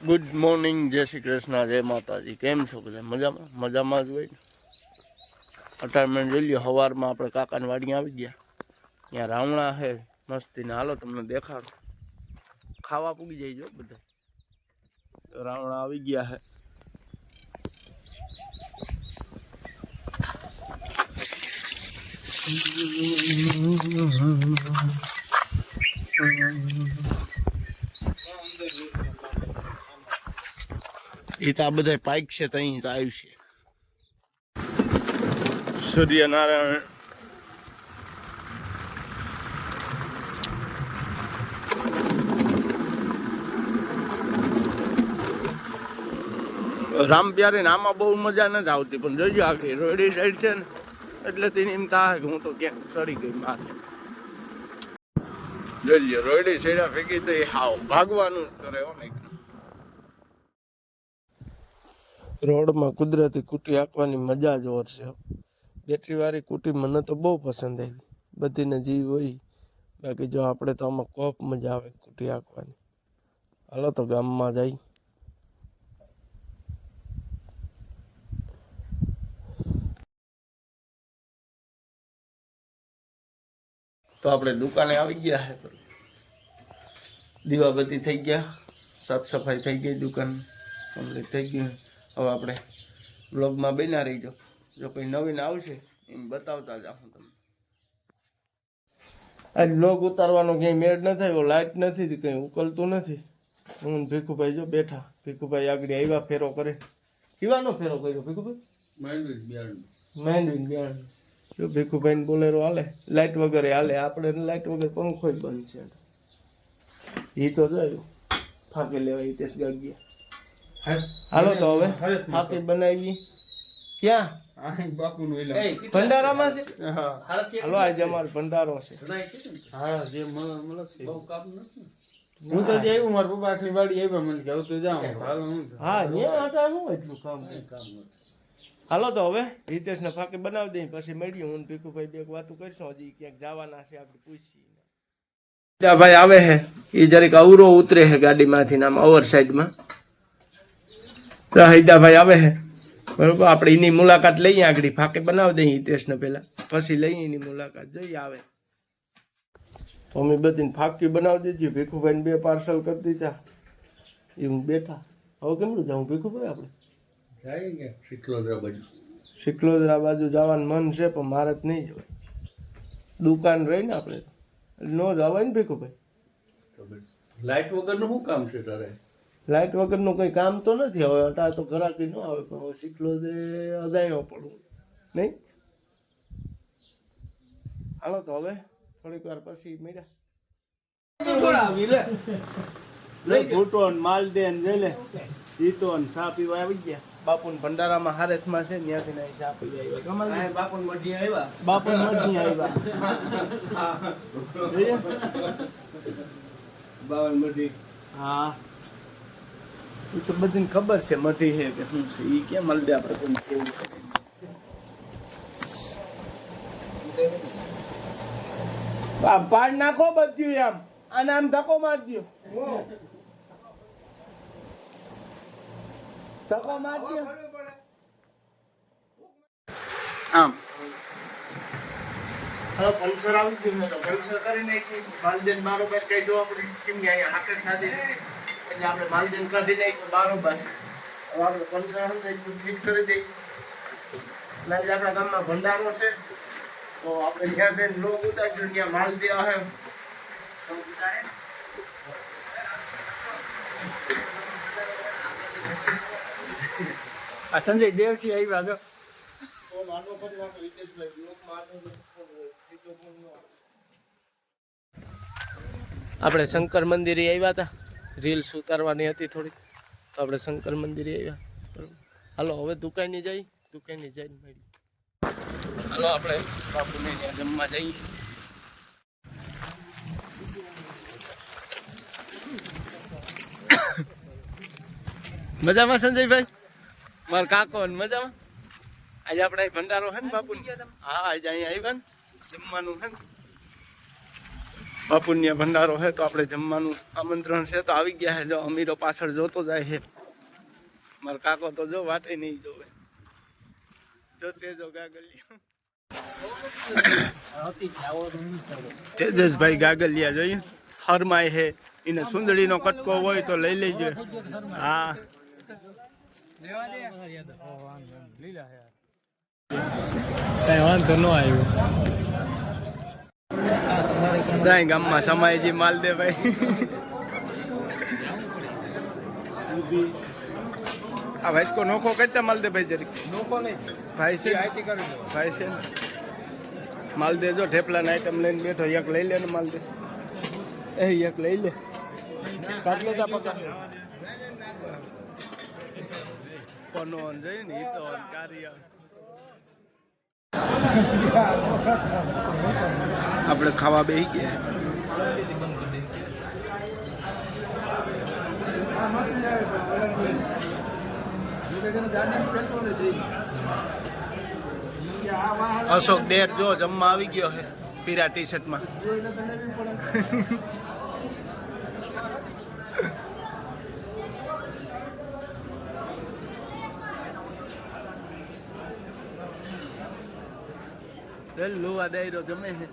Good morning, જય શ્રી કૃષ્ણ, જય માતાજી. કેમ છો બધા? મજામાં? મજામાં જ હોય ને. અટારમેન્ટ જોઈ લ્યો, સવારમાં આપણે કાકાની વાડી આવી ગયા. ત્યાં રાવણા છે મસ્તીને. હાલો તમને દેખાડો. ખાવા પૂગી જાય જો બધા. રાવણા આવી ગયા છે. એ તો આ બધા પાઇક છે તો અહીં તો આવ્યું છે. સૂર્યનારાયણ રામ પ્યારે ને આમાં બહુ મજા નથી આવતી, પણ જોઈજો આખી રોડી સાઈડ છે ને એટલે તેની એમ થાય કે હું તો ક્યાંક ચડી ગઈ માથે. જોઈજો રોડી સાઈડ ભેગી તો એ હાવ ભાગવાનું જ કરે હો ને. રોડમાં કુદરતી કુટી હાંકવાની મજા જ ઓર છે. બેટરી વાળી કુટી મને તો બહુ પસંદ આવી. બધીને જીવ હોય, બાકી જો આપણે તો આમાં કોપ મજા આવે કુટી હાંકવાની. હાલો તો ગામમાં જઈ. તો આપણે દુકાને આવી ગયા છે. દીવાબત્તી થઈ ગયા, સાફ સફાઈ થઈ ગઈ, દુકાન કમ્પ્લીટ થઈ ગયું. હવે આપણે બ્લોગમાં બન્યા રહીજો. જો કોઈ નવીન આવશે એમ બતાવતા જાઉં તમને. આજ બ્લોગ ઉતારવાનો ક્યાંય મેળ ન થાય, લાઇટ નથી, કંઈ ઉકલતું નથી. હું ભીખુભાઈ જો બેઠા. ભીખુભાઈ આગળ આવ્યા, ફેરો કરે. કીવાનો ફેરો કર્યો ભીખુભાઈ? માંડવીન બિયારણ. જો ભીખુભાઈને બોલેરો હાલે, લાઇટ વગર હાલે. આપણે લાઇટ વગર પંખો જ બંધ છે. એ તો જોયું ફાંકી લેવા હિતેશ ગાગ્યા. હાલો તો હવે ફાંકી બનાવી. ક્યાં ભંડારામાં છે? હાલો આજે અમારો ભંડારો છે. હું તો જે આવ્યું મારા પપ્પા આખી વાડી આવ્યા, મને કે તો જાઉં. હા શું એટલું કામ. હાલો તો હવે હિતેશ ને ફાંકી બનાવી દઈ, પછી મળ્યું. હું ભીખુભાઈ બે વાતો કરશું. હજી ક્યાંક જવાના છે, આપણે પૂછીએ. ભાઈ આવે છે એ જરીક અવરો ઉતરે છે ગાડીમાંથી, આમ ઓવર સાઈડમાં. તો હૈદાભાઈ આવે છે બરોબર. આપણે એની મુલાકાત લઈએ, આગળ ફાંકી બનાવી દઈએ હિતેશને પેલા, પછી લઈએ એની મુલાકાત, જોઈએ આવે. તો અમે બધીને ફાંકી બનાવી દીધી. ભીખુભાઈને 2 પાર્સલ કરી દીધા. એ હું બેઠા. હવે કેમનું જાઉં ભીખુભાઈ? આપણે શિકલોદરા બાજુ જવાનું મન છે, પણ મારે જ નહીં જવાય. દુકાન રહી ને આપણે નો જવાય ને ભીખુભાઈ. લાઈટ વગરનું શું કામ છે તારે? લાઇટ વગરનું કંઈ કામ તો નથી. હવે અટાર તો ઘરાકી ન આવે, પણ હવે શિકલોદરે અજાયો પડવું નહીં. હાલો તો હવે થોડીક વાર પછી મળ્યા. ભૂટો માલદે જઈ લે જીતો ચા પીવા આવી ગયા. બાપુ ભંડારામાં હારેથમાં છે, ત્યાંથી નહીં ચા પીવા આવ્યા. બાપુ મઢી આવ્યા. બાપુ મઢી આવ્યા. બાવન મઢી. હા એ તો બધાને ખબર છે મઢી છે કે શું છે. એ કેમ મળે આપણે કોઈ કેવું. પાડ નાખો બધું આમ. આને આમ ધક્કો માર દો. ધક્કો માર દો આમ. હવે પંચર આવી ગયું તો પંચર કરી નાખી. માલદેન બારોબાર કાઢ્યો આપણે, કેમ કે અહીંયા હાકર ખાધી એટલે આપણે માલદેન કાઢી નાખ્યું બારોબાર. હવે આપણે પંચર ફિક્સ કરી દઈએ. એટલે આજે આપણા ગામમાં ભંડારો છે, તો આપણે જ્યાં જઈને લોક ઉતારશું ત્યાં માલ દેવા હે. આ સંજય દેવસિંહ આવ્યા તો આપણે શંકર મંદિરે આવ્યા હતા. રીલ્સ ઉતારવાની હતી થોડી, તો આપણે શંકર મંદિરે આવ્યા બરોબર. હાલો હવે દુકાને જઈ, દુકાને જઈને મળી. હાલો આપણે બાપુને ત્યાં જમવા જઈએ. મજામાં સંજયભાઈ? મારા કાકો મજામાં? આજે આપણે ભંડારો છે ને બાપુ? હા આજે અહીંયા આવ્યા ને જમવાનું છે ને. બાપુન્ય ભંડારો છે તો આપણે જમવાનું આમંત્રણ છે તો આવી ગયા છે. જો અમીરો પાછળ જોતો જાય છે. મારો કાકો તો જો વાતે નહીં જોવે. જોતે જો ગાગલિયા તેજસભાઈ ગાગલિયા જોઈએ હરમાય છે. એને સુંદડીનો કટકો હોય તો લઈ લેજો. હા કઈ વાંધો ન આવ્યો. ગામમાં સમાયજી માલદેભાઈ આ વાઇટકો નોખો કરતા માલદેભાઈ જરીક નોખો નહીં ભાઈ છે ભાઈ છે માલદે જો ઠેપલાના આઈટમ લઈને બેઠો. એક લઈ લે ને માલદે એક લઈ લે કાઢ લેતા પકા પનો જોઈએ ને ઈ તો કાર્ય આપણે ખાવા બેસી ગયા. અશોક ડેર જો જમવા આવી ગયો છે પીરા ટી શર્ટમાં. લોવા દાયરો જમે છે.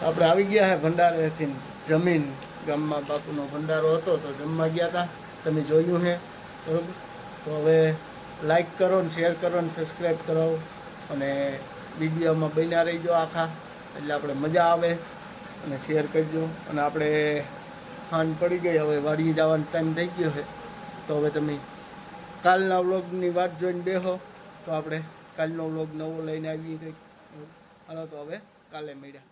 આપણે આવી ગયા હે ભંડારેથી જમીન. ગામમાં બાપુનો ભંડારો હતો તો જમવા ગયા હતા. તમે જોયું હે બરોબર. તો હવે લાઈક કરો ને શેર કરો ને સબસ્ક્રાઈબ કરો અને વિડીયોમાં બન્યા રહીજો આખા એટલે આપણે મજા આવે અને શેર કરજો. અને આપણે હાન પડી ગઈ હવે વાડીએ જવાનો ટાઈમ થઈ ગયો છે તો હવે તમે કાલના વ્લોગની વાત જોઈને બેહો તો આપણે કાલનો વ્લોગ નવો લઈને આવીએ કંઈક. હાલો તો હવે કાલે મળ્યા.